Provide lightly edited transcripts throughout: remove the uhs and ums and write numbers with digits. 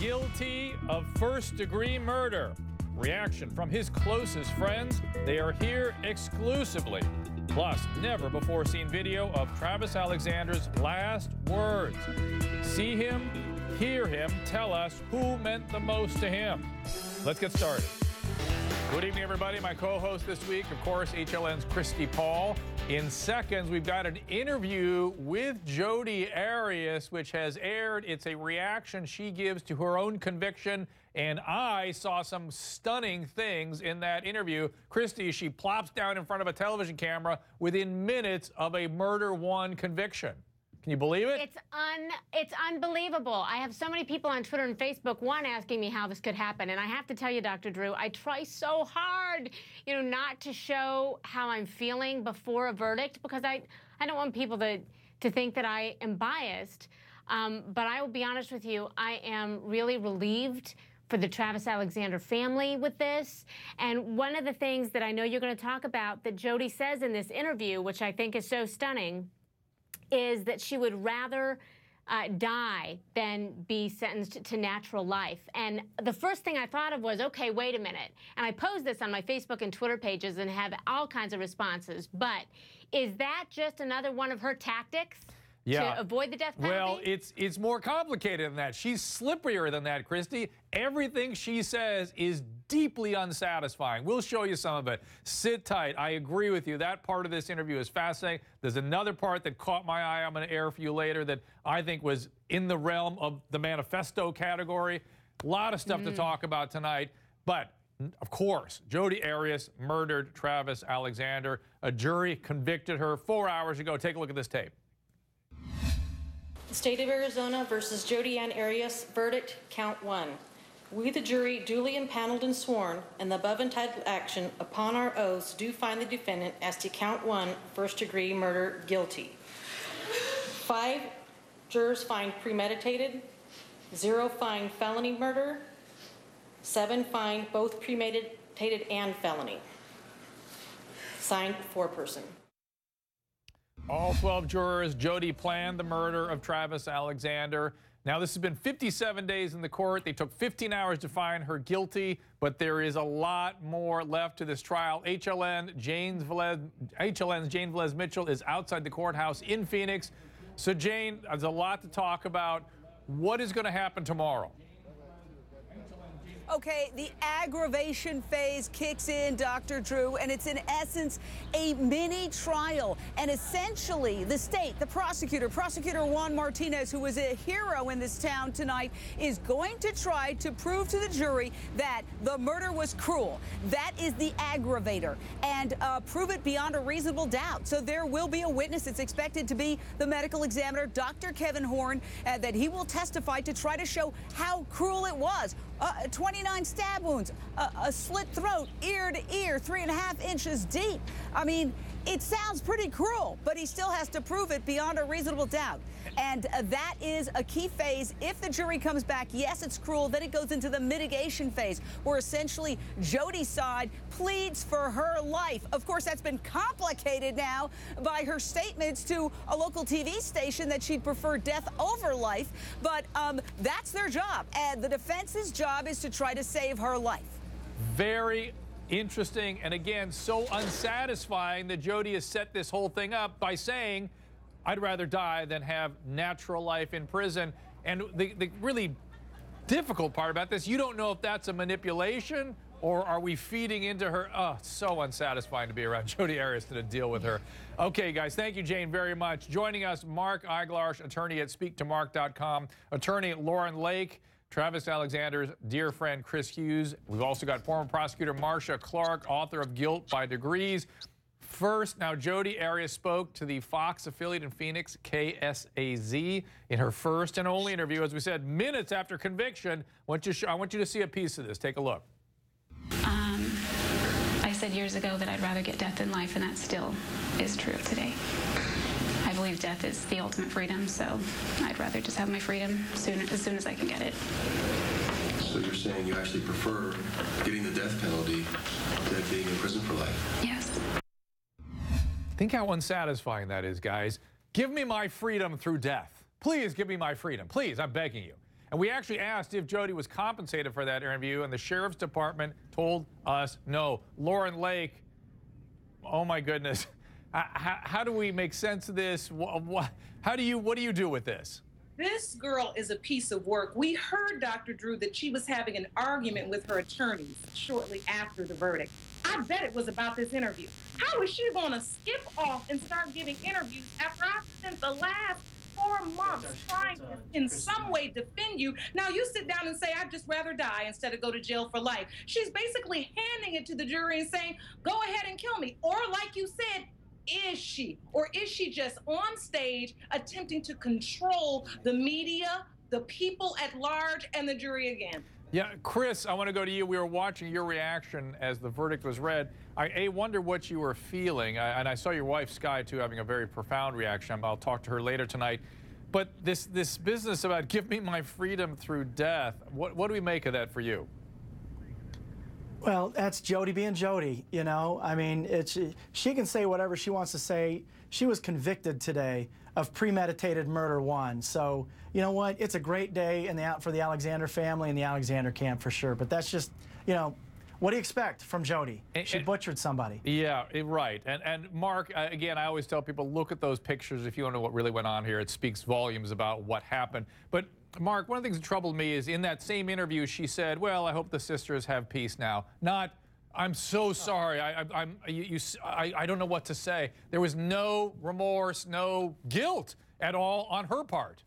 guilty of first-degree murder. Reaction from his closest friends. They are here exclusively. Plus, never-before-seen video of Travis Alexander's last words. See him, hear him, tell us who meant the most to him. Let's get started. Good evening, everybody. My co-host this week, of course, HLN's Christy Paul. In seconds, we've got an interview with Jodi Arias, which has aired. It's a reaction she gives to her own conviction, and I saw some stunning things in that interview. Christy, she plops down in front of a television camera within minutes of a murder one conviction. Can you believe it? It's unbelievable. I have so many people on Twitter and Facebook, one asking me how this could happen. And I have to tell you, Dr. Drew, I try so hard, not to show how I'm feeling before a verdict, because I don't want people to think that I am biased. But I will be honest with you, I am really relieved for the Travis Alexander family with this. And one of the things that I know you're going to talk about that Jodi says in this interview, which I think is so stunning, is that she would rather die than be sentenced to natural life. And the first thing I thought of was, okay, wait a minute. And I posed this on my Facebook and Twitter pages and have all kinds of responses. But is that just another one of her tactics to avoid the death penalty? Well, it's more complicated than that. She's slipperier than that, Christy. Everything she says is deeply unsatisfying. We'll show you some of it. Sit tight. I agree with you. That part of this interview is fascinating. There's another part that caught my eye I'm going to air for you later that I think was in the realm of the manifesto category. A lot of stuff to talk about tonight. But, of course, Jodi Arias murdered Travis Alexander. A jury convicted her 4 hours ago. Take a look at this tape. State of Arizona versus Jodi Arias, verdict, count 1. We, the jury, duly impaneled and sworn, in the above entitled action, upon our oaths, do find the defendant as to count 1, first-degree murder, guilty. 5 jurors find premeditated, 0 find felony murder, 7 find both premeditated and felony. Signed, foreperson. All 12 jurors. Jodi planned the murder of Travis Alexander. Now, this has been 57 days in the court. They took 15 hours to find her guilty, but there is a lot more left to this trial. HLN's Jane Velez Mitchell is outside the courthouse in Phoenix. So, Jane, there's a lot to talk about. What is going to happen tomorrow? Okay, the aggravation phase kicks in, Dr. Drew, and it's in essence a mini trial. And essentially, the state, the prosecutor Juan Martinez, who is a hero in this town tonight, is going to try to prove to the jury that the murder was cruel. That is the aggravator, and prove it beyond a reasonable doubt. So there will be a witness. It's expected to be the medical examiner, Dr. Kevin Horn, that he will testify to try to show how cruel it was. 29 stab wounds, a slit throat, ear to ear, 3.5 inches deep. I mean, it sounds pretty cruel, but he still has to prove it beyond a reasonable doubt. And that is a key phase. If the jury comes back, yes, it's cruel, then it goes into the mitigation phase, where essentially Jodi's side pleads for her life. Of course, that's been complicated now by her statements to a local TV station that she'd prefer death over life. But that's their job. And the defense's job is to try to save her life. Very interesting, and again, so unsatisfying that Jodi has set this whole thing up by saying, I'd rather die than have natural life in prison. And the really difficult part about this, you don't know if that's a manipulation or are we feeding into her? Oh, it's so unsatisfying to be around Jodi Arias to deal with her. Okay, guys, thank you, Jane, very much. Joining us, Mark Eiglarsh, attorney at SpeakToMark.com, attorney Lauren Lake, Travis Alexander's dear friend Chris Hughes. We've also got former prosecutor Marcia Clark, author of Guilt by Degrees. First, now Jodi Arias spoke to the Fox affiliate in Phoenix, KSAZ, in her first and only interview, as we said, minutes after conviction. I want you to see a piece of this. Take a look. I said years ago that I'd rather get death than life, and that still is true today. I believe death is the ultimate freedom, so I'd rather just have my freedom as soon as I can get it. So you're saying you actually prefer getting the death penalty than being in prison for life? Yes. Think how unsatisfying that is, guys. Give me my freedom through death. Please give me my freedom. Please, I'm begging you. And we actually asked if Jodi was compensated for that interview, and the sheriff's department told us no. Lauren Lake, oh my goodness. How do we make sense of this? What do you do with this? This girl is a piece of work. We heard, Dr. Drew, that she was having an argument with her attorneys shortly after the verdict. I bet it was about this interview. How is she going to skip off and start giving interviews after I spent the last 4 months trying to in some way defend you? Now you sit down and say, I'd just rather die instead of go to jail for life. She's basically handing it to the jury and saying, go ahead and kill me. Or like you said, is she? Or is she just on stage attempting to control the media, the people at large, and the jury again? Yeah, Chris, I want to go to you. We were watching your reaction as the verdict was read. I wonder what you were feeling. And I saw your wife, Sky, too, having a very profound reaction. I'll talk to her later tonight. But this business about give me my freedom through death, what do we make of that for you? Well, that's Jodi being Jodi, you know. I mean, she can say whatever she wants to say. She was convicted today of premeditated murder 1. So, you know what? It's a great day for the Alexander family and the Alexander camp for sure. But that's just, you know, what do you expect from Jodi? She butchered somebody. Yeah, right. And Mark, again, I always tell people, look at those pictures if you want to know what really went on here. It speaks volumes about what happened. But Mark, one of the things that troubled me is in that same interview, she said, well, I hope the sisters have peace now. Not, I'm so sorry. I don't know what to say. There was no remorse, no guilt at all on her part.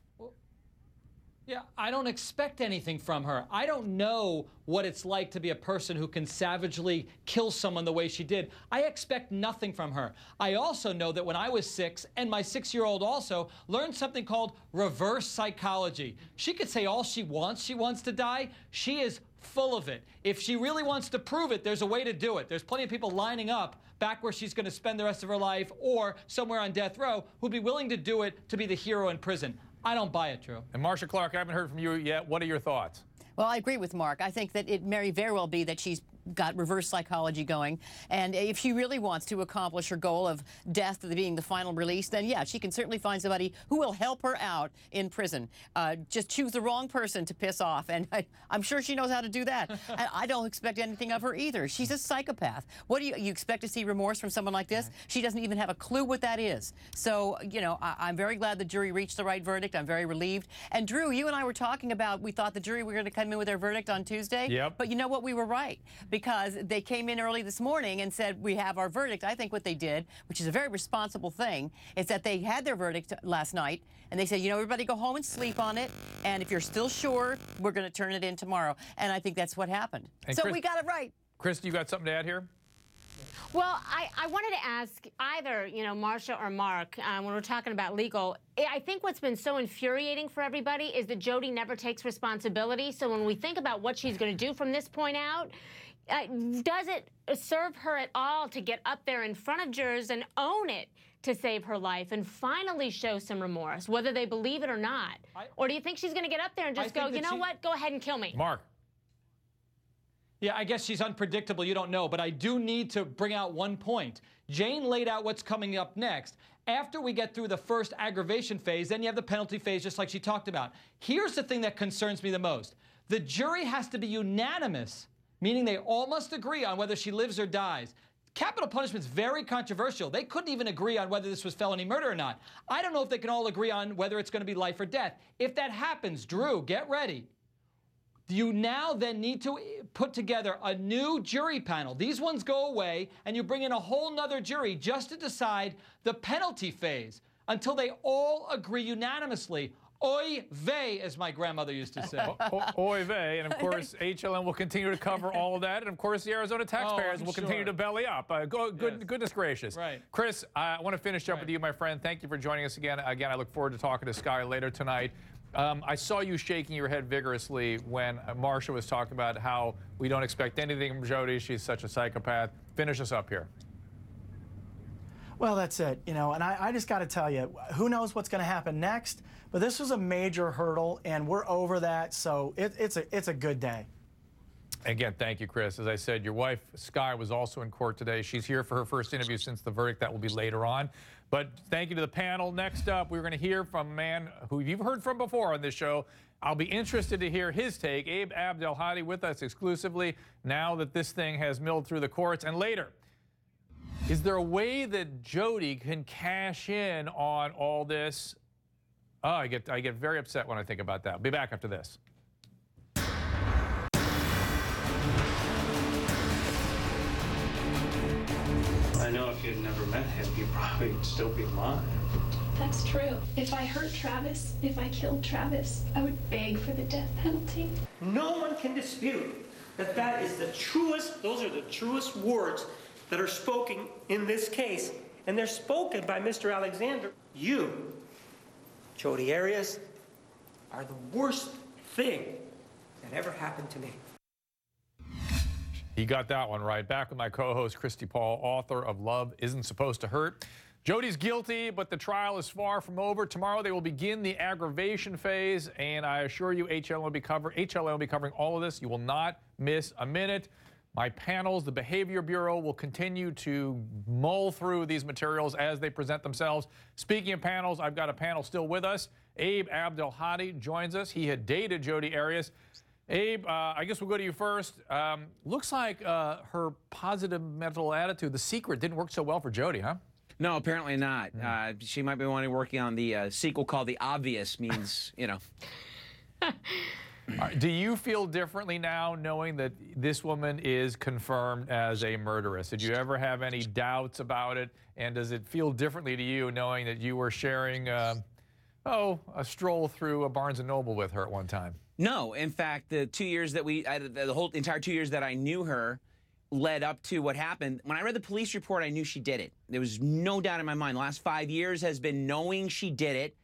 Yeah, I don't expect anything from her. I don't know what it's like to be a person who can savagely kill someone the way she did. I expect nothing from her. I also know that when I was 6, and my 6-year-old also, learned something called reverse psychology. She could say all she wants to die. She is full of it. If she really wants to prove it, there's a way to do it. There's plenty of people lining up back where she's going to spend the rest of her life or somewhere on death row who'd be willing to do it to be the hero in prison. I don't buy it, Drew. And Marcia Clark, I haven't heard from you yet. What are your thoughts? Well, I agree with Mark. I think that it may very well be that she's got reverse psychology going. And if she really wants to accomplish her goal of death being the final release, then yeah, she can certainly find somebody who will help her out in prison. Just choose the wrong person to piss off. And I'm sure she knows how to do that. And I don't expect anything of her either. She's a psychopath. What do you expect to see remorse from someone like this? She doesn't even have a clue what that is. So, you know, I'm very glad the jury reached the right verdict. I'm very relieved. And Drew, you and I were talking about, we thought the jury were going to come in with their verdict on Tuesday. Yep. But you know what? We were right. Because they came in early this morning and said, we have our verdict. I think what they did, which is a very responsible thing, is that they had their verdict last night, and they said, you know, everybody go home and sleep on it, and if you're still sure, we're going to turn it in tomorrow. And I think that's what happened. And so Chris, we got it right. Chris, you got something to add here? Well, I wanted to ask either, you know, Marcia or Mark, when we're talking about legal, I think what's been so infuriating for everybody is that Jodi never takes responsibility. So when we think about what she's going to do from this point out, does it serve her at all to get up there in front of jurors and own it to save her life and finally show some remorse, whether they believe it or not? Or do you think she's going to get up there and just go, you know what, go ahead and kill me? Mark. Yeah, I guess she's unpredictable. You don't know. But I do need to bring out one point. Jane laid out what's coming up next. After we get through the first aggravation phase, then you have the penalty phase, just like she talked about. Here's the thing that concerns me the most. The jury has to be unanimous, meaning they all must agree on whether she lives or dies. Capital punishment's very controversial. They couldn't even agree on whether this was felony murder or not. I don't know if they can all agree on whether it's going to be life or death. If that happens, Drew, get ready. You now then need to put together a new jury panel. These ones go away, and you bring in a whole nother jury just to decide the penalty phase until they all agree unanimously. Oy vey, as my grandmother used to say. Oy vey. And, of course, HLN will continue to cover all of that. And, of course, the Arizona taxpayers will continue to belly up. Goodness gracious. Right. Chris, I want to finish up with you, my friend. Thank you for joining us again. Again, I look forward to talking to Sky later tonight. I saw you shaking your head vigorously when Marcia was talking about how we don't expect anything from Jodi. She's such a psychopath. Finish us up here. Well, that's it, you know, and I just got to tell you, who knows what's going to happen next, but this was a major hurdle, and we're over that, so it's a good day. Again, thank you, Chris. As I said, your wife, Sky, was also in court today. She's here for her first interview since the verdict. That will be later on. But thank you to the panel. Next up, we're going to hear from a man who you've heard from before on this show, I'll be interested to hear his take. Abe Abdelhadi with us exclusively now that this thing has milled through the courts. And later, is there a way that Jodi can cash in on all this? Oh, I get very upset when I think about that. I'll be back after this. I know if you'd never met him, you'd probably still be alive. That's true. If I hurt Travis, if I killed Travis, I would beg for the death penalty. No one can dispute that that is the truest, those are the truest words that are spoken in this case. And they're spoken by Mr. Alexander. You, Jodi Arias, are the worst thing that ever happened to me. He got that one right. Back with my co-host, Christy Paul, author of Love Isn't Supposed to Hurt. Jodi's guilty, but the trial is far from over. Tomorrow they will begin the aggravation phase, and I assure you HLN will be covering all of this. You will not miss a minute. My panels, the Behavior Bureau, will continue to mull through these materials as they present themselves. Speaking of panels, I've got a panel still with us. Abe Abdelhadi joins us. He had dated Jodi Arias. Abe, I guess we'll go to you first. Looks like her positive mental attitude, The Secret, didn't work so well for Jodi, huh? No, apparently not. She might be working on the sequel called The Obvious, means, you know. Do you feel differently now knowing that this woman is confirmed as a murderess? Did you ever have any doubts about it? And does it feel differently to you knowing that you were sharing, a stroll through a Barnes & Noble with her at one time? No, in fact, the 2 years that the whole entire 2 years that I knew her led up to what happened. When I read the police report, I knew she did it. There was no doubt in my mind. The last 5 years has been knowing she did it.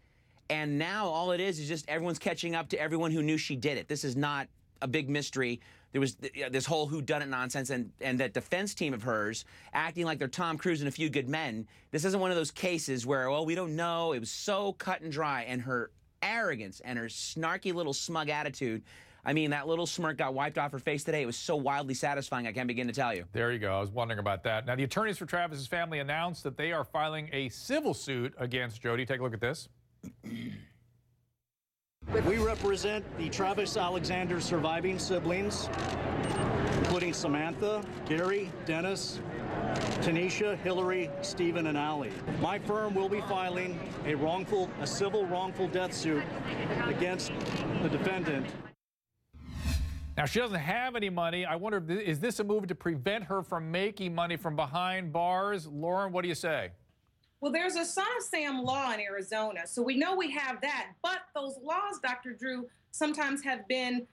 And now all it is just everyone's catching up to everyone who knew she did it. This is not a big mystery. There was this whole whodunit nonsense, and that defense team of hers acting like they're Tom Cruise and A Few Good Men. This isn't one of those cases where, well, we don't know. It was so cut and dry, and her arrogance and her snarky little smug attitude. I mean, that little smirk got wiped off her face today. It was so wildly satisfying, I can't begin to tell you. There you go. I was wondering about that. Now, the attorneys for Travis's family announced that they are filing a civil suit against Jodi. Take a look at this. We represent the Travis Alexander surviving siblings, including Samantha, Gary, Dennis, Tanisha, Hillary, Stephen, and Allie. My firm will be filing a civil wrongful death suit against the defendant. Now, she doesn't have any money. I wonder, is this a move to prevent her from making money from behind bars? Lauren, what do you say? Well, there's a Son of Sam law in Arizona, so we know we have that. But those laws, Dr. Drew, sometimes have been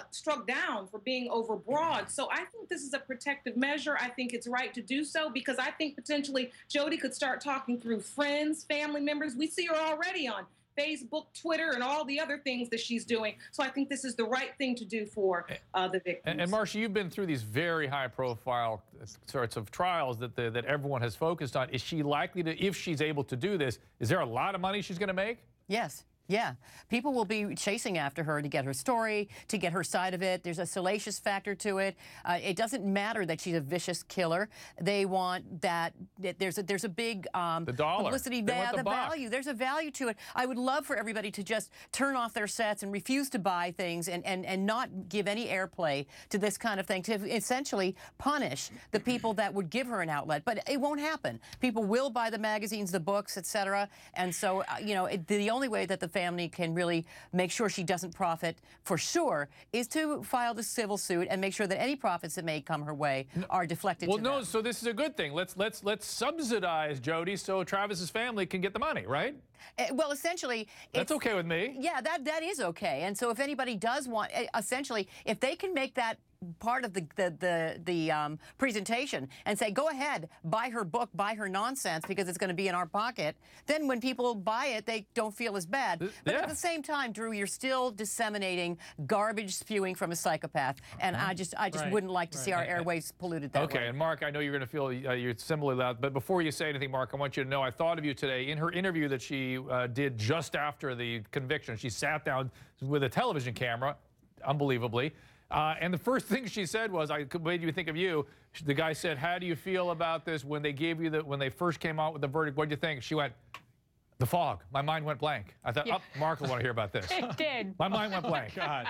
struck down for being overbroad. So I think this is a protective measure. I think it's right to do so because I think potentially Jodi could start talking through friends, family members. We see her already on Facebook, Twitter, and all the other things that she's doing. So I think this is the right thing to do for the victims. And Marcia, you've been through these very high-profile sorts of trials that everyone has focused on. Is she likely to, if she's able to do this, is there a lot of money she's going to make? Yes. Yeah, people will be chasing after her to get her story, to get her side of it. There's a salacious factor to it. It doesn't matter that she's a vicious killer. They want that. There's a big the dollar. Publicity. They want the value. There's a value to it. I would love for everybody to just turn off their sets and refuse to buy things and not give any airplay to this kind of thing, to essentially punish the people that would give her an outlet. But it won't happen. People will buy the magazines, the books, etc. And so, the only way that the family can really make sure she doesn't profit for sure is to file the civil suit and make sure that any profits that may come her way are deflected to them. So this is a good thing. Let's subsidize Jodi so Travis's family can get the money, right? Well, essentially, that's okay with me. Yeah, that is okay. And so if anybody does want, essentially, if they can make that part of the presentation and say, go ahead, buy her book, buy her nonsense because it's going to be in our pocket, then when people buy it, they don't feel as bad. But at the same time, Drew, you're still disseminating garbage spewing from a psychopath, and I just wouldn't like to see our airways polluted that way. Okay, and Mark, I know you're going to feel you're similarly loud, but before you say anything, Mark, I want you to know I thought of you today. In her interview that she did just after the conviction, she sat down with a television camera, unbelievably, and the first thing she said was, "I made you think of you." The guy said, "How do you feel about this when they gave you when they first came out with the verdict? What did you think?" She went, The fog. My mind went blank. I thought, oh, Mark will want to hear about this. It did. My mind went blank. God.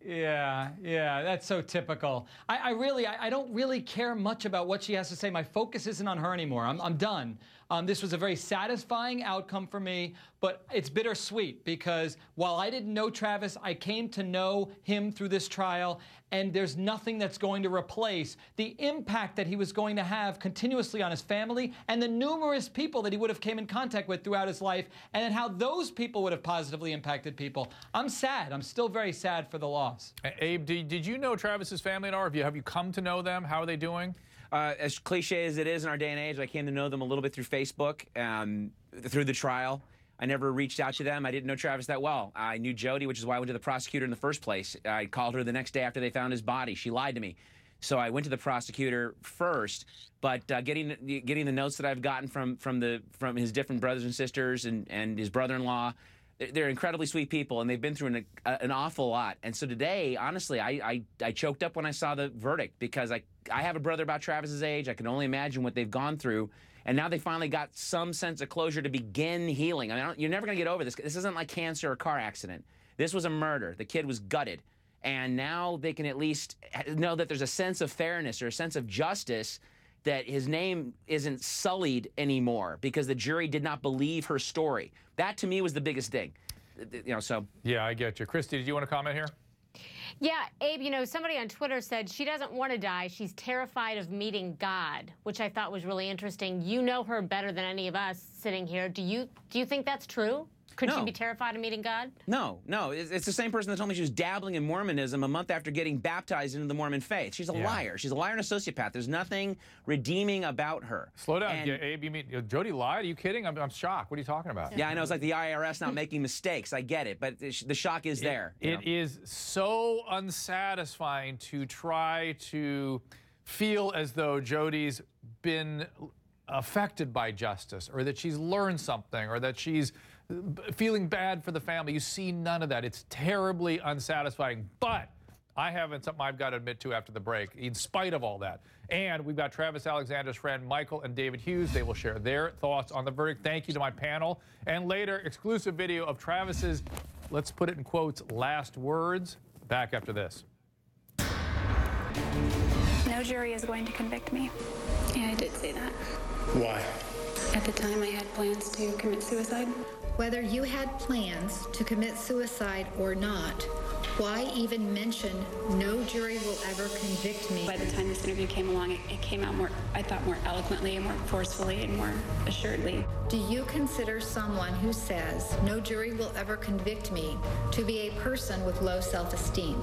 Yeah, that's so typical. I don't really care much about what she has to say. My focus isn't on her anymore. I'm done. This was a very satisfying outcome for me, but it's bittersweet because while I didn't know Travis, I came to know him through this trial, and there's nothing that's going to replace the impact that he was going to have continuously on his family and the numerous people that he would have came in contact with throughout his life, and then how those people would have positively impacted people. I'm sad. I'm still very sad for the loss. Abe, did you know Travis's family at all? Have you come to know them? How are they doing? As cliche as it is in our day and age, I came to know them a little bit through Facebook, through the trial. I never reached out to them. I didn't know Travis that well. I knew Jodi, which is why I went to the prosecutor in the first place. I called her the next day after they found his body. She lied to me. So I went to the prosecutor first, but getting the notes that I've gotten from his different brothers and sisters and his brother-in-law, they're incredibly sweet people, and they've been through an awful lot. And so today, honestly, I choked up when I saw the verdict because I have a brother about Travis's age. I can only imagine what they've gone through. And now they finally got some sense of closure to begin healing. I mean, you're never going to get over this. This isn't like cancer or car accident. This was a murder. The kid was gutted. And now they can at least know that there's a sense of fairness or a sense of justice, that his name isn't sullied anymore because the jury did not believe her story. That, to me, was the biggest thing. So. Yeah, I get you. Christy, did you want to comment here? Yeah, Abe, somebody on Twitter said she doesn't want to die. She's terrified of meeting God, which I thought was really interesting. You know her better than any of us sitting here. Do you think that's true? Could she be terrified of meeting God? No. It's the same person that told me she was dabbling in Mormonism a month after getting baptized into the Mormon faith. She's a liar. She's a liar and a sociopath. There's nothing redeeming about her. Slow down, Abe. You mean Jodi lied? Are you kidding? I'm shocked. What are you talking about? Yeah, I know. It's like the IRS not making mistakes. I get it, but the shock is there. It is so unsatisfying to try to feel as though Jodi's been affected by justice, or that she's learned something, or that she's feeling bad for the family. You see none of that. It's terribly unsatisfying. But I have something I've got to admit to after the break, in spite of all that. And we've got Travis Alexander's friend Michael and David Hughes. They will share their thoughts on the verdict. Thank you to my panel. And later, exclusive video of Travis's, let's put it in quotes, last words. Back after this. No jury is going to convict me. Yeah, I did say that. Why? At the time, I had plans to commit suicide. Whether you had plans to commit suicide or not, why even mention no jury will ever convict me? By the time this interview came along, it came out more, I thought, more eloquently and more forcefully and more assuredly. Do you consider someone who says no jury will ever convict me to be a person with low self-esteem?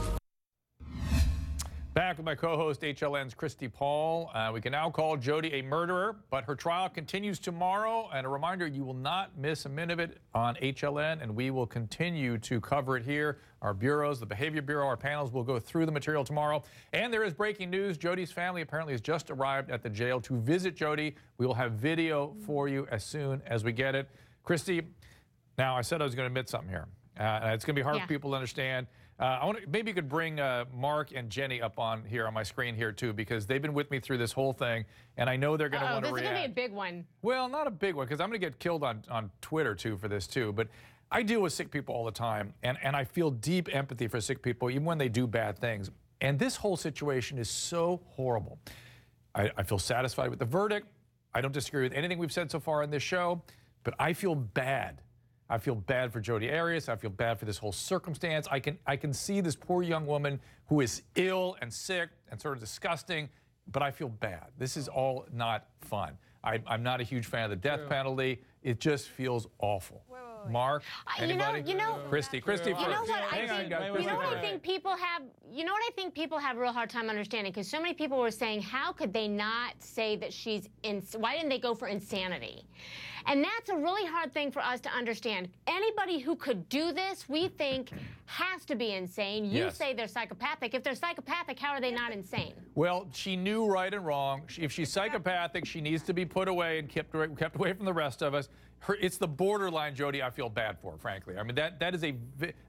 Back with my co-host, HLN's Christy Paul. We can now call Jodi a murderer, but her trial continues tomorrow. And a reminder, you will not miss a minute of it on HLN, and we will continue to cover it here. Our bureaus, the Behavior Bureau, our panels will go through the material tomorrow. And there is breaking news. Jodi's family apparently has just arrived at the jail to visit Jodi. We will have video for you as soon as we get it. Christy, now I said I was going to admit something here. It's going to be hard for people to understand. Maybe you could bring Mark and Jenny up on here on my screen here too, because they've been with me through this whole thing, and I know they're going to want to react. This is going to be a big one. Well, not a big one, because I'm going to get killed on Twitter too for this too. But I deal with sick people all the time, and I feel deep empathy for sick people, even when they do bad things. And this whole situation is so horrible. I feel satisfied with the verdict. I don't disagree with anything we've said so far on this show, but I feel bad. I feel bad for Jodi Arias. I feel bad for this whole circumstance. I can see this poor young woman who is ill and sick and sort of disgusting, but I feel bad. This is all not fun. I'm not a huge fan of the death penalty. It just feels awful. Mark, anybody? Christy. You know what I think people have. You know what I think people have a real hard time understanding, because so many people were saying, how could they not say that she's why didn't they go for insanity? And that's a really hard thing for us to understand. Anybody who could do this, we think, has to be insane. You say they're psychopathic. If they're psychopathic, how are they not insane? Well, she knew right and wrong. If she's psychopathic, she needs to be put away and kept away from the rest of us. It's the borderline Jodi I feel bad for, frankly. I mean, that is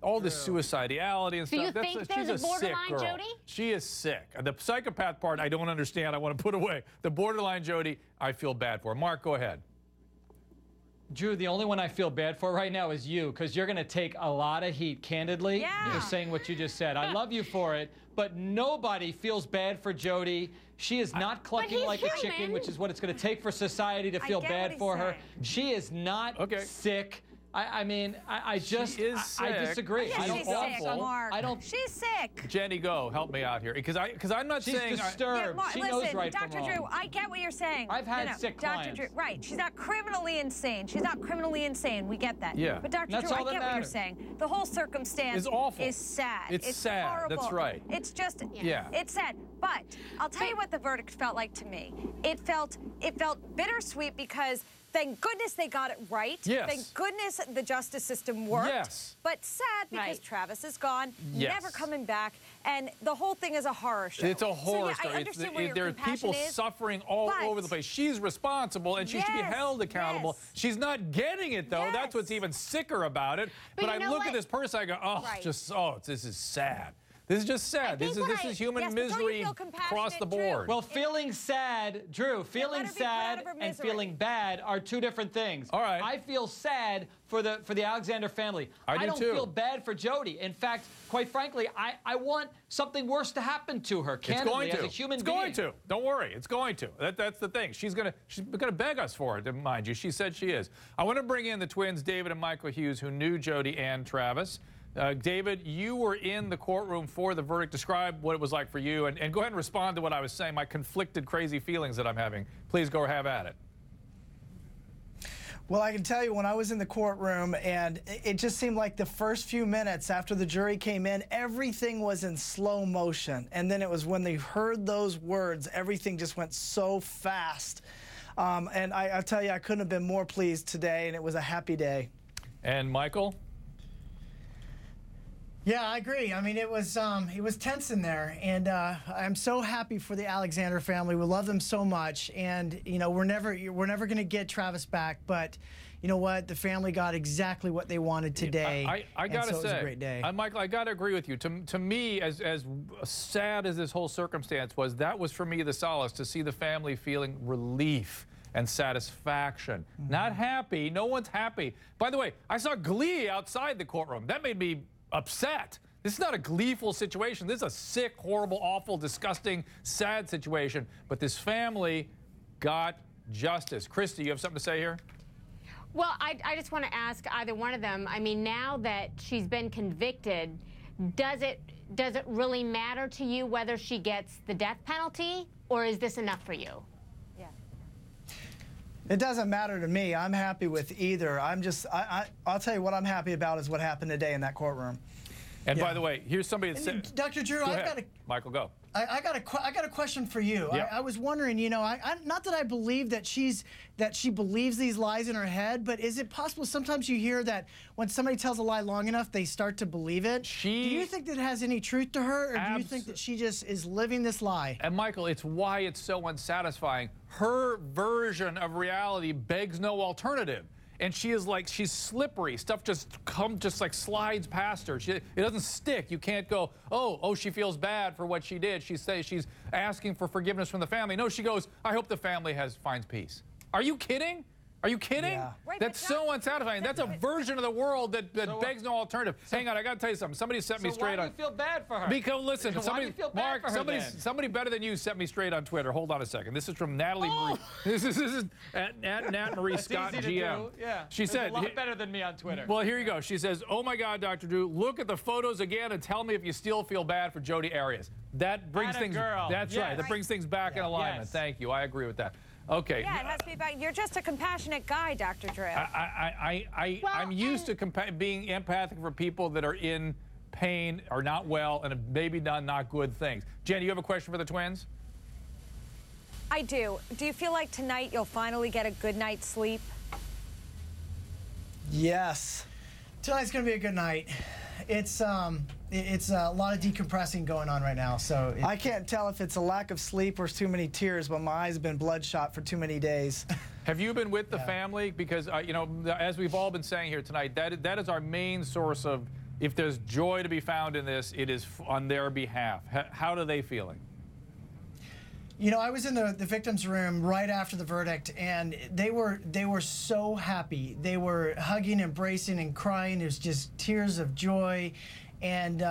all this suicidality and stuff. Do you think there's a borderline Jodi? She is sick. The psychopath part, I don't understand. I want to put away. The borderline Jodi, I feel bad for. Mark, go ahead. Drew, the only one I feel bad for right now is you, because you're going to take a lot of heat, candidly. Yeah. You're saying what you just said. I love you for it, but nobody feels bad for Jodi. She is not clucking like a chicken, which is what it's going to take for society to feel bad for her. She is not sick. I mean, I just I disagree. Yeah, I don't she's sick, Mark. I don't. She's sick. Jenny, go help me out here, because I'm not She's saying disturbed. She listen, knows right Dr. from Drew, wrong. I get what you're saying. I've had sick Dr. clients. Drew, right? She's not criminally insane. She's not criminally insane. We get that. Yeah. But Dr. That's Drew, I all that get what you're matters. saying. The whole circumstance It's awful. is sad. It's sad. Horrible. That's right. It's just Yeah. It's sad. But I'll tell you what the verdict felt like to me. It felt bittersweet because thank goodness they got it right. Yes. Thank goodness the justice system worked. Yes. But sad because Travis is gone, Yes. never coming back, and the whole thing is a horror show. It's a horror so, yeah, I story. understand where your There are compassion people is, suffering all but- over the place. She's responsible, and she should be Yes, held accountable. yes. She's not getting it, though. That's what's even sicker about it. But But you I know look at what? this person, I go, oh, Right. this is sad. This is just sad. This is human yes, but don't you misery feel across the compassionate, board. Well, feeling sad, Drew, feeling her be put out sad of her and misery. feeling bad are two different things. All right. I feel sad for the Alexander family. I do don't too. feel bad for Jodi. In fact, quite frankly, I want something worse to happen to her, It's candidly, going to. as a human It's being. going to. Don't worry. It's going to. That's the thing. She's gonna beg us for it, mind you. She said she is. I want to bring in the twins, David and Michael Hughes, who knew Jodi and Travis. David, you were in the courtroom for the verdict. Describe what it was like for you, and go ahead and respond to what I was saying, my conflicted, crazy feelings that I'm having. Please go have at it. Well, I can tell you when I was in the courtroom, and it just seemed like the first few minutes after the jury came in, everything was in slow motion. And then it was when they heard those words, everything just went so fast. And I tell you, I couldn't have been more pleased today, and it was a happy day. And Michael? Yeah, I agree. I mean, it was tense in there, and I'm so happy for the Alexander family. We love them so much, and you know, we're never going to get Travis back, but you know what? The family got exactly what they wanted today. I gotta so it was say, a great day. Michael, I gotta agree with you. To me, as sad as this whole circumstance was, that was for me the solace to see the family feeling relief and satisfaction. Not happy. No one's happy. By the way, I saw glee outside the courtroom. That made me upset. This is not a gleeful situation. This is a sick, horrible, awful, disgusting, sad situation. But this family got justice. Christy, you have something to say here? Well, I just want to ask either one of them. I mean, now that she's been convicted, does it really matter to you whether she gets the death penalty, or is this enough for you? It doesn't matter to me. I'm happy with either. I'll tell you what I'm happy about is what happened today in that courtroom. And by the way, here's somebody that said, Dr. Drew, Michael, go. I got a question for you. Yeah. I was wondering, you know, not that I believe that she believes these lies in her head, but is it possible sometimes you hear that when somebody tells a lie long enough, they start to believe it? Do you think that has any truth to her, or do you think that she just is living this lie? And Michael, it's why it's so unsatisfying. Her version of reality begs no alternative. And she's slippery. Stuff just like slides past her. It doesn't stick. You can't go, oh, she feels bad for what she did. She's asking for forgiveness from the family. No, she goes, I hope the family finds peace. Are you kidding? Are you kidding? Yeah. Right, That's so unsatisfying. That's a version of the world that begs no alternative. Hang on, I got to tell you something. Somebody set me straight why on. do you feel bad for her? Because listen, Why do you feel bad for her, then? somebody better than you set me straight on Twitter. Hold on a second. This is from Natalie Marie. This is at Nat Marie That's Scott easy to GM. do. Yeah. She said, a lot better than me on Twitter. well, here you go. She says, oh my God, Dr. Drew, look at the photos again and tell me if you still feel bad for Jodi Arias. That brings Atta things. girl. That's Yes. right. That brings things back in alignment. Yes. Thank you. I agree with that. Okay. Yeah, it has to be about. You're just a compassionate guy, Dr. Drew. I'm used to being empathic for people that are in pain, are not well, and have maybe done not good things. Jen, you have a question for the twins? I do. Do you feel like tonight you'll finally get a good night's sleep? Yes. Tonight's going to be a good night. It's a lot of decompressing going on right now, so I can't tell if it's a lack of sleep or too many tears, but my eyes have been bloodshot for too many days. Have you been with the family? Because, you know, as we've all been saying here tonight, that is our main source of, if there's joy to be found in this, it is on their behalf. How are they feeling? You know, I was in the victim's room right after the verdict, and they were so happy. They were hugging, embracing, and crying. It was just tears of joy. And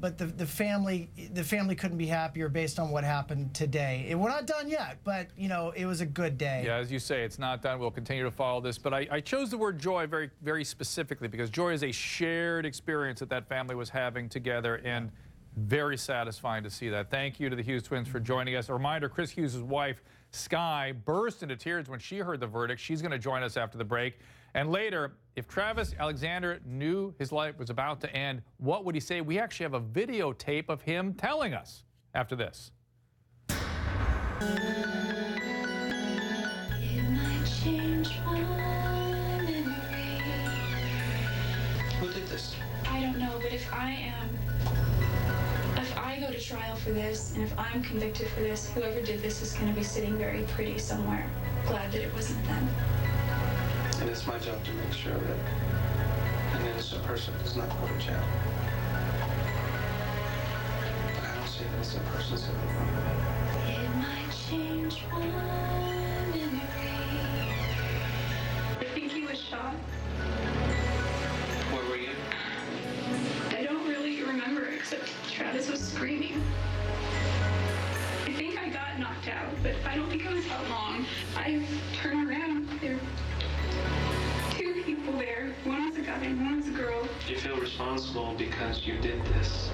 but the family couldn't be happier based on what happened today. We're not done yet, but you know, it was a good day. Yeah, as you say, it's not done. We'll continue to follow this. But I chose the word joy very, very specifically because joy is a shared experience that family was having together, and very satisfying to see that. Thank you to the Hughes twins for joining us. A reminder, Chris Hughes' wife, Sky, burst into tears when she heard the verdict. She's going to join us after the break. And later, if Travis Alexander knew his life was about to end, what would he say? We actually have a videotape of him telling us after this. Who did this? I don't know, but if I go to trial for this, and if I'm convicted for this, whoever did this is going to be sitting very pretty somewhere. Glad that it wasn't them. And it's my job to make sure that an innocent person does not go to jail. But I don't see an innocent person sitting in front of me. It might change one memory. I think he was shot. Where were you? I don't really remember, except Travis was screaming. I think I got knocked out, but I don't think it was that long. I turned around. There were two people there. One was a guy and one was a girl. Do you feel responsible because you did this?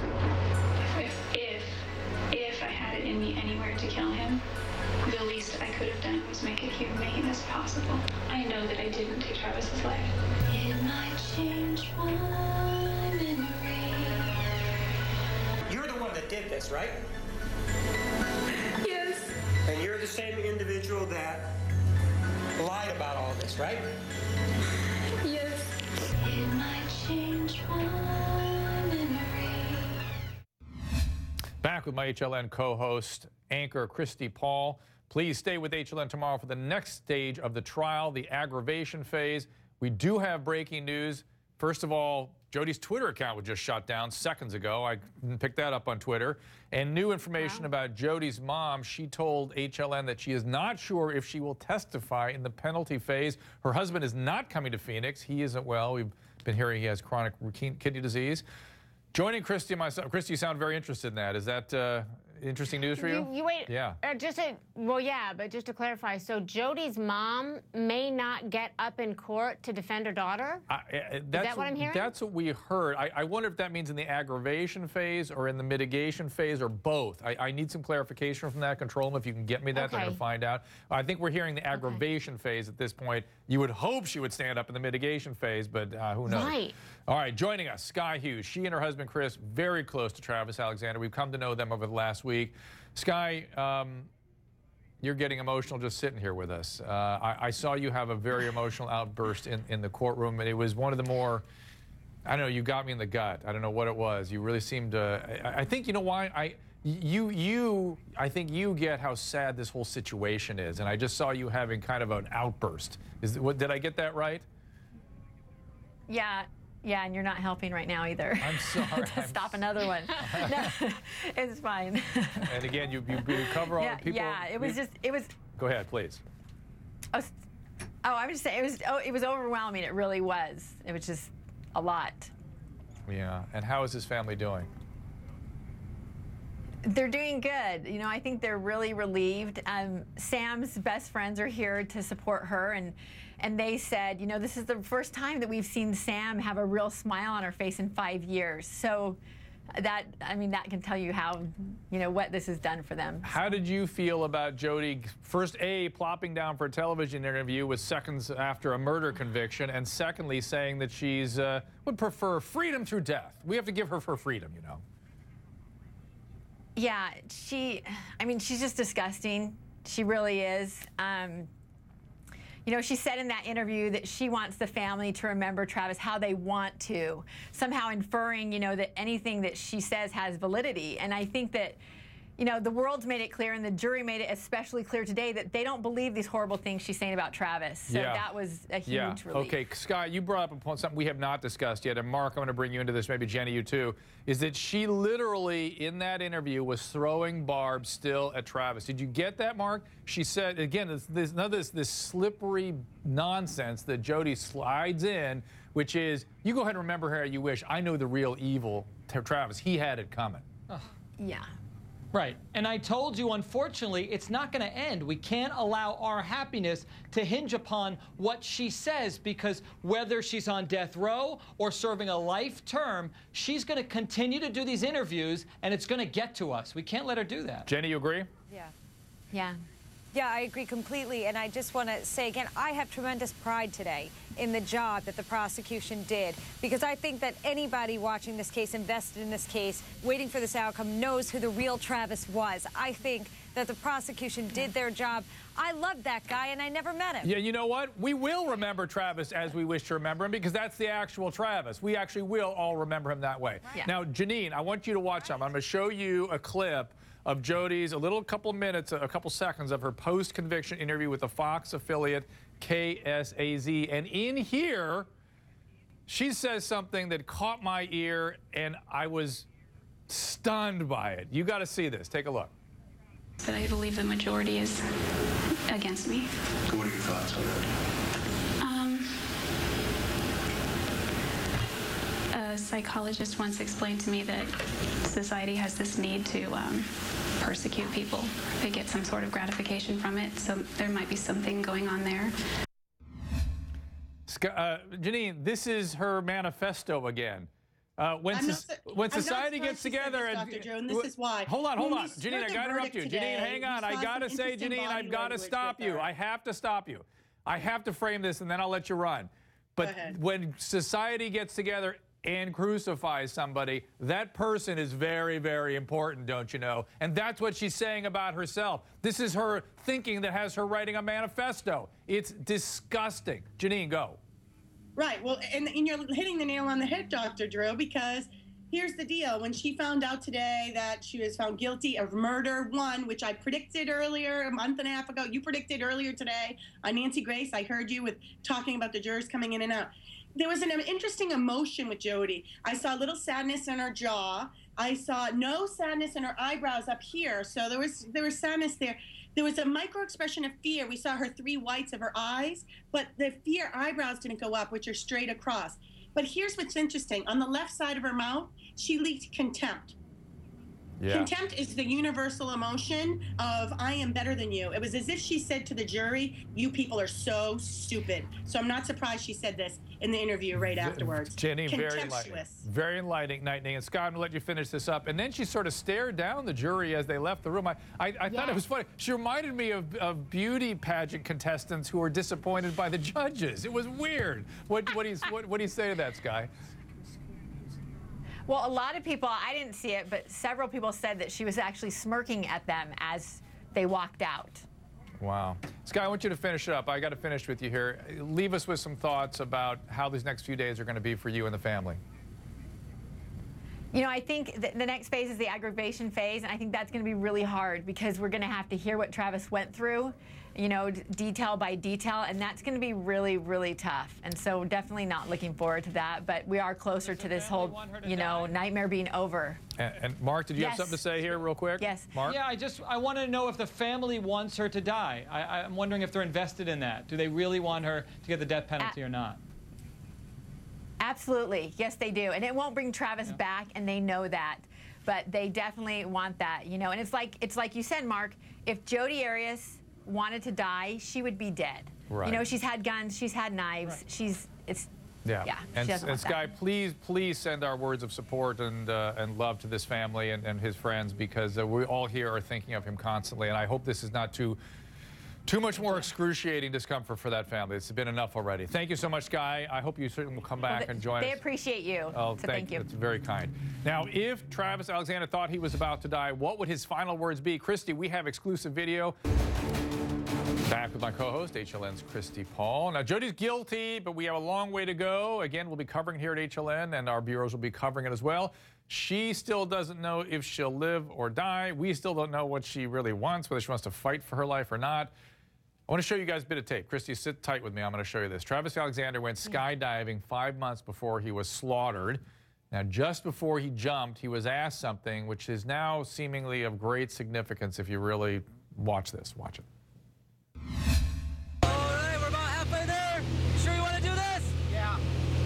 If I had it in me anywhere to kill him, the least I could have done was make it humane as possible. I know that I didn't take Travis's life. It might change one memory. You're the one that did this, right? Yes. And you're the same individual that lied about all this, right? Yes. It might change one memory. Back with my HLN co-host, anchor Christy Paul. Please stay with HLN tomorrow for the next stage of the trial, the aggravation phase. We do have breaking news. First of all, Jodi's Twitter account was just shut down seconds ago. I picked that up on Twitter. And new information about Jodi's mom. She told HLN that she is not sure if she will testify in the penalty phase. Her husband is not coming to Phoenix. He isn't well. We've been hearing he has chronic kidney disease. Joining Christy and myself. Christy, you sound very interested in that. Is that interesting news for you? You wait. Yeah. Well, yeah, but just to clarify, so Jodi's mom may not get up in court to defend her daughter? Is that what I'm hearing? That's what we heard. I wonder if that means in the aggravation phase or in the mitigation phase or both. I need some clarification from that. Control them if you can get me that. They're going to find out. I think we're hearing the aggravation phase at this point. You would hope she would stand up in the mitigation phase, but who knows? Right. All right, joining us, Sky Hughes. She and her husband, Chris, very close to Travis Alexander. We've come to know them over the last week. Sky, you're getting emotional just sitting here with us. I saw you have a very emotional outburst in the courtroom, and it was one of the more, I don't know, you got me in the gut. I don't know what it was. You really seemed to, I think, you know why? I think you get how sad this whole situation is, and I just saw you having kind of an outburst. Did I get that right? Yeah. Yeah, and you're not helping right now either. I'm sorry. To stop another one. No, it's fine. And again, you cover all the people. Yeah, it was. Go ahead, please. I was just saying, it was overwhelming. It really was. It was just a lot. Yeah, and how is his family doing? They're doing good. You know, I think they're really relieved. Sam's best friends are here to support her, and they said, you know, this is the first time that we've seen Sam have a real smile on her face in 5 years. So that, I mean, that can tell you how, you know, what this has done for them. How did you feel about Jodi, first, plopping down for a television interview with seconds after a murder conviction, and secondly, saying that she's would prefer freedom through death? We have to give her freedom, you know. Yeah, I mean, she's just disgusting. She really is. You know, she said in that interview that she wants the family to remember Travis how they want to, somehow inferring, you know, that anything that she says has validity. And I think that, you know, the world's made it clear, and the jury made it especially clear today that they don't believe these horrible things she's saying about Travis. So that was a huge relief. Okay, Scott, you brought up something we have not discussed yet, and Mark, I'm going to bring you into this, maybe Jenny, you too, is that she literally, in that interview, was throwing barbs still at Travis. Did you get that, Mark? She said, again, there's none of this slippery nonsense that Jodi slides in, which is, you go ahead and remember her how you wish. I know the real evil, Travis. He had it coming. Yeah. Right. And I told you, unfortunately, it's not going to end. We can't allow our happiness to hinge upon what she says, because whether she's on death row or serving a life term, she's going to continue to do these interviews, and it's going to get to us. We can't let her do that. Jenny, you agree? Yeah. Yeah. Yeah, I agree completely. And I just want to say again, I have tremendous pride today in the job that the prosecution did, because I think that anybody watching this case, invested in this case, waiting for this outcome, knows who the real Travis was. I think that the prosecution did their job. I loved that guy, and I never met him. Yeah, you know what? We will remember Travis as we wish to remember him, because that's the actual Travis. We actually will all remember him that way. Yeah. Now, Janine, I want you to watch something. I'm going to show you a clip of Jodi's, a couple minutes, a couple seconds of her post-conviction interview with the Fox affiliate KSAZ. And in here, she says something that caught my ear, and I was stunned by it. You got to see this. Take a look. But I believe the majority is against me. So what are your thoughts on that? A psychologist once explained to me that society has this need to persecute people. They get some sort of gratification from it, so there might be something going on there. Janine, this is her manifesto again. When society gets together, and Dr. Drew, and this is why. Hold on. Janine, I got to interrupt you. Janine, hang on. I got to say, Janine, I've got to stop you. I have to stop you. I have to frame this, and then I'll let you run. But when society gets together and crucifies somebody, that person is very, very important, don't you know? And that's what she's saying about herself. This is her thinking that has her writing a manifesto. It's disgusting. Janine, go. Right. Well, and you're hitting the nail on the head, Dr. Drew, because here's the deal. When she found out today that she was found guilty of murder one, which I predicted earlier, a month and a half ago, you predicted earlier today on Nancy Grace, I heard you with talking about the jurors coming in and out. There was an interesting emotion with Jodi. I saw a little sadness in her jaw. I saw no sadness in her eyebrows up here. So there was sadness there. There was a micro expression of fear. We saw her three whites of her eyes, but the fear eyebrows didn't go up, which are straight across. But here's what's interesting. On the left side of her mouth, she leaked contempt. Yeah. Contempt is the universal emotion of I am better than you. It was as if she said to the jury, you people are so stupid. So I'm not surprised she said this in the interview right afterwards. Jenny, very enlightening. And Scott, I'm going to let you finish this up. And then she sort of stared down the jury as they left the room. I thought it was funny. She reminded me of beauty pageant contestants who were disappointed by the judges. It was weird. What do you say to that, Sky? Well, a lot of people, I didn't see it, but several people said that she was actually smirking at them as they walked out. Wow. Sky, I want you to finish it up. I got to finish with you here. Leave us with some thoughts about how these next few days are going to be for you and the family. You know, I think the next phase is the aggravation phase, and I think that's going to be really hard because we're going to have to hear what Travis went through, you know, detail by detail, and that's going to be really, really tough. And so definitely not looking forward to that, but we are closer to this whole, you know, nightmare being over. And Mark, did you have something to say here real quick? Yes. Mark? Yeah, I want to know if the family wants her to die. I'm wondering if they're invested in that. Do they really want her to get the death penalty or not? Absolutely. Yes, they do. And it won't bring Travis back, and they know that. But they definitely want that, you know. And it's like you said, Mark, if Jodi Arias wanted to die, she would be dead. Right. You know, she's had guns, she's had knives, Yeah. And Sky, please send our words of support and love to this family and his friends, because we all here are thinking of him constantly. And I hope this is not too much more excruciating discomfort for that family. It's been enough already. Thank you so much, Sky. I hope you certainly will come back and join us. They appreciate you. Oh, so thank you. That's very kind. Now, if Travis Alexander thought he was about to die, what would his final words be? Christy, we have exclusive video. Back with my co-host, HLN's Christy Paul. Now, Jodi's guilty, but we have a long way to go. Again, we'll be covering it here at HLN, and our bureaus will be covering it as well. She still doesn't know if she'll live or die. We still don't know what she really wants, whether she wants to fight for her life or not. I want to show you guys a bit of tape. Christy, sit tight with me. I'm going to show you this. Travis Alexander went skydiving 5 months before he was slaughtered. Now, just before he jumped, he was asked something which is now seemingly of great significance if you really watch this. Watch it.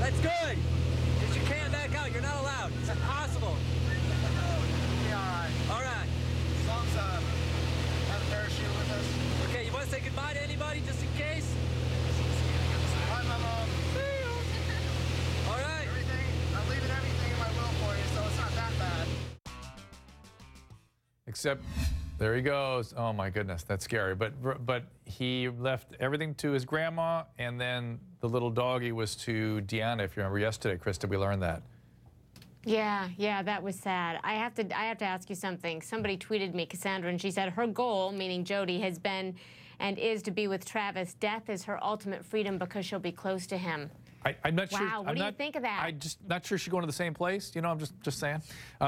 That's good. Because you can't back out. You're not allowed. It's impossible. We'll be all right. All right. As long as have a parachute with us. Okay, you want to say goodbye to anybody just in case? Bye, Mama. See you. All right. I'm leaving everything in my will for you, so it's not that bad. Except, there he goes. Oh my goodness, that's scary. But he left everything to his grandma, and then the little doggy was to Deanna. If you remember yesterday, Krista, we learned that. Yeah, that was sad. I have to ask you something. Somebody tweeted me, Cassandra, and she said her goal, meaning Jodi, has been and is to be with Travis. Death is her ultimate freedom because she'll be close to him. I'm not sure. Wow, what do you think of that? I'm just not sure she's going to the same place. You know, I'm just saying.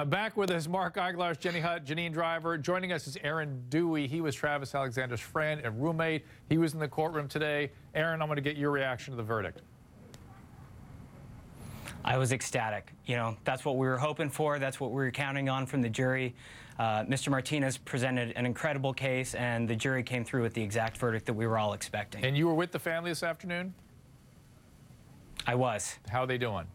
Back with us, Mark Eiglar's Jenny Hutt, Janine Driver. Joining us is Aaron Dewey. He was Travis Alexander's friend and roommate. He was in the courtroom today. Aaron, I'm going to get your reaction to the verdict. I was ecstatic. You know, that's what we were hoping for. That's what we were counting on from the jury. Mr. Martinez presented an incredible case, and the jury came through with the exact verdict that we were all expecting. And you were with the family this afternoon? I was. How are they doing?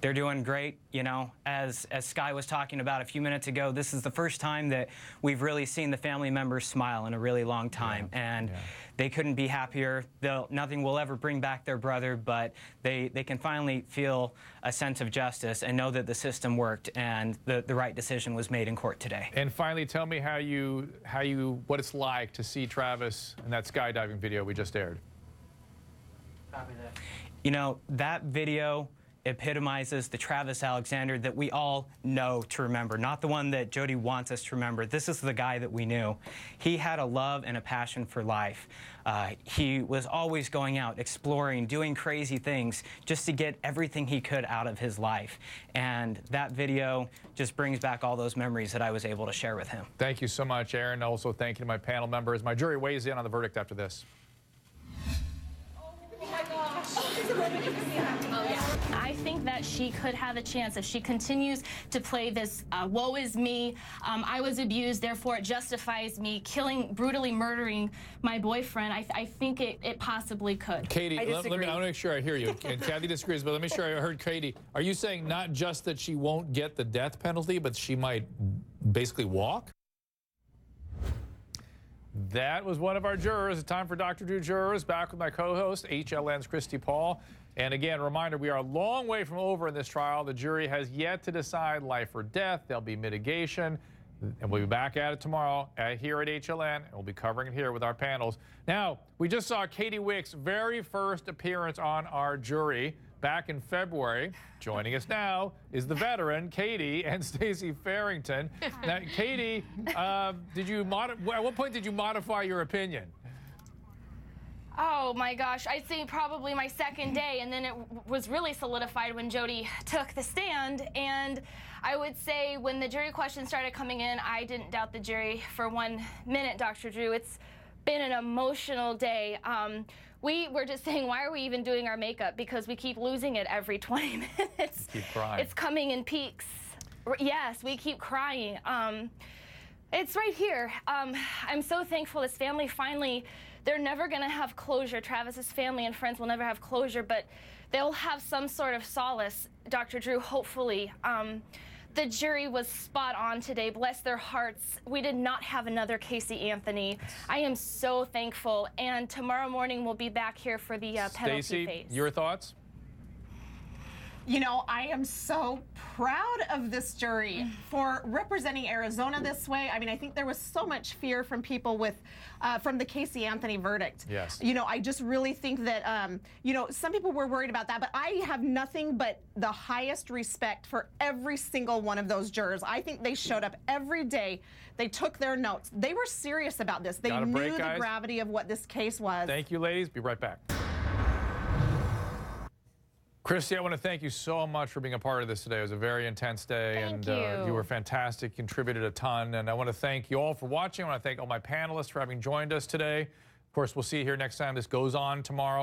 They're doing great. You know, as Sky was talking about a few minutes ago, this is the first time that we've really seen the family members smile in a really long time. And they couldn't be happier. Nothing will ever bring back their brother, but they can finally feel a sense of justice and know that the system worked and the right decision was made in court today. And finally, tell me what it's like to see Travis in that skydiving video we just aired. You know, that video epitomizes the Travis Alexander that we all know to remember, not the one that Jodi wants us to remember. This is the guy that we knew. He had a love and a passion for life. He was always going out, exploring, doing crazy things just to get everything he could out of his life. And that video just brings back all those memories that I was able to share with him. Thank you so much, Aaron. Also, thank you to my panel members. My jury weighs in on the verdict after this. I think that she could have a chance if she continues to play this woe is me, I was abused, therefore it justifies me brutally murdering my boyfriend. I think it possibly could. Katie, I want to make sure I hear you. And Kathy disagrees, but let me make sure I heard Katie. Are you saying not just that she won't get the death penalty, but she might basically walk? That was one of our jurors. It's time for Dr. Drew Jurors. Back with my co-host, HLN's Christy Paul. And again, reminder, we are a long way from over in this trial. The jury has yet to decide life or death. There'll be mitigation. And we'll be back at it tomorrow here at HLN. And we'll be covering it here with our panels. Now, we just saw Katie Wick's very first appearance on our jury back in February. Joining us now is the veteran, Katie, and Stacey Farrington. Now, Katie, at what point did you modify your opinion? Oh my gosh, I'd say probably my second day, and then it was really solidified when Jodi took the stand. And I would say when the jury questions started coming in, I didn't doubt the jury for 1 minute, Dr. Drew. It's been an emotional day. We were just saying, why are we even doing our makeup? Because we keep losing it every 20 minutes. Keep crying. It's coming in peaks. Yes, we keep crying. It's right here. I'm so thankful this family finally, they're never gonna have closure. Travis's family and friends will never have closure, but they'll have some sort of solace, Dr. Drew, hopefully. The jury was spot on today. Bless their hearts. We did not have another Casey Anthony. I am so thankful. And tomorrow morning we'll be back here for the penalty phase. Stacey, your thoughts? You know, I am so proud of this jury for representing Arizona this way. I mean, I think there was so much fear from people with, from the Casey Anthony verdict. Yes. You know, I just really think that, you know, some people were worried about that, but I have nothing but the highest respect for every single one of those jurors. I think they showed up every day. They took their notes. They were serious about this. They knew the gravity of what this case was. Thank you, ladies. Be right back. Christy, I want to thank you so much for being a part of this today. It was a very intense day, and you were fantastic, contributed a ton. And I want to thank you all for watching. I want to thank all my panelists for having joined us today. Of course, we'll see you here next time. This goes on tomorrow.